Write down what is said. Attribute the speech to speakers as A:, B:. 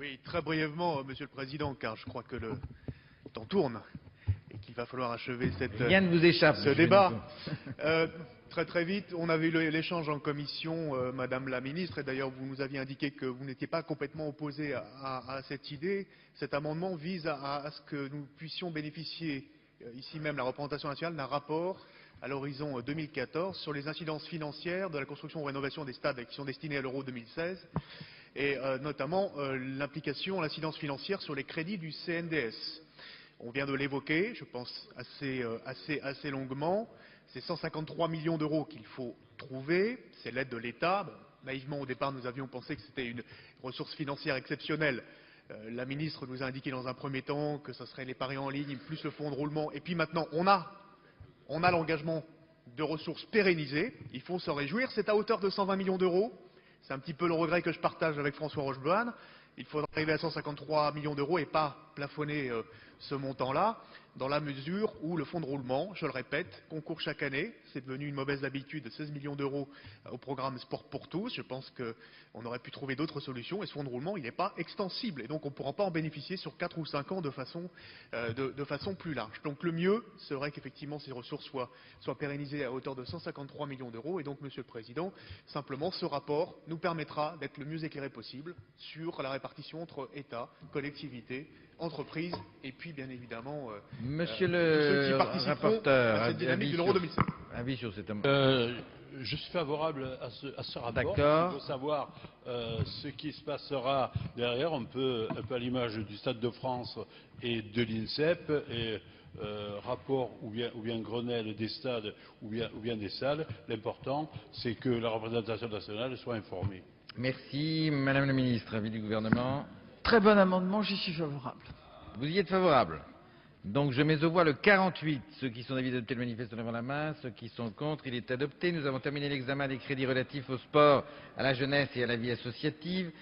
A: Oui, très brièvement, Monsieur le Président, car je crois que le temps tourne et qu'il va falloir achever
B: Rien ne vous échappe,
A: ce débat. Très vite, on avait eu l'échange en commission, Madame la Ministre, et d'ailleurs vous nous aviez indiqué que vous n'étiez pas complètement opposé à cette idée. Cet amendement vise à ce que nous puissions bénéficier, ici même la représentation nationale, d'un rapport à l'horizon 2014 sur les incidences financières de la construction ou rénovation des stades qui sont destinés à l'Euro 2016 et notamment l'implication, l'incidence financière sur les crédits du CNDS. On vient de l'évoquer, je pense assez longuement. C'est 153 millions d'euros qu'il faut trouver, c'est l'aide de l'État. Bon, naïvement au départ nous avions pensé que c'était une ressource financière exceptionnelle. La ministre nous a indiqué dans un premier temps que ce serait les paris en ligne plus le fonds de roulement. Et puis maintenant on a l'engagement de ressources pérennisées. Il faut s'en réjouir, c'est à hauteur de 120 millions d'euros. C'est un petit peu le regret que je partage avec François Rocheboine. Il faudra arriver à 153 millions d'euros et pas plafonner ce montant-là, dans la mesure où le fonds de roulement, je le répète, concourt chaque année. C'est devenu une mauvaise habitude, 16 millions d'euros au programme Sport pour tous. Je pense qu'on aurait pu trouver d'autres solutions et ce fonds de roulement, il n'est pas extensible. Et donc on ne pourra pas en bénéficier sur 4 ou 5 ans de façon plus large. Donc le mieux serait qu'effectivement ces ressources soient pérennisées à hauteur de 153 millions d'euros. Et donc, Monsieur le Président, simplement ce rapport nous permettra d'être le mieux éclairé possible sur la répartition entre État, collectivités, entreprises et puis bien évidemment
B: Monsieur
A: tous ceux qui
B: le
A: participeront
B: rapporteur,
A: à cette dynamique de l'Euro 2016.
B: avis sur cet amendement.
C: Je suis favorable à ce rapport.
B: D'accord.
C: Il faut savoir ce qui se passera derrière, un peu à l'image du Stade de France et de l'INSEP, et rapport ou bien Grenelle des stades ou bien des salles. L'important, c'est que la représentation nationale soit informée.
B: Merci. Madame la Ministre, avis du gouvernement.
D: Très bon amendement, j'y suis favorable.
B: Vous y êtes favorable. Donc je mets aux voix le 48. Ceux qui sont d'avis d'adopter le manifeste en levant la main. Ceux qui sont contre, il est adopté. Nous avons terminé l'examen des crédits relatifs au sport, à la jeunesse et à la vie associative.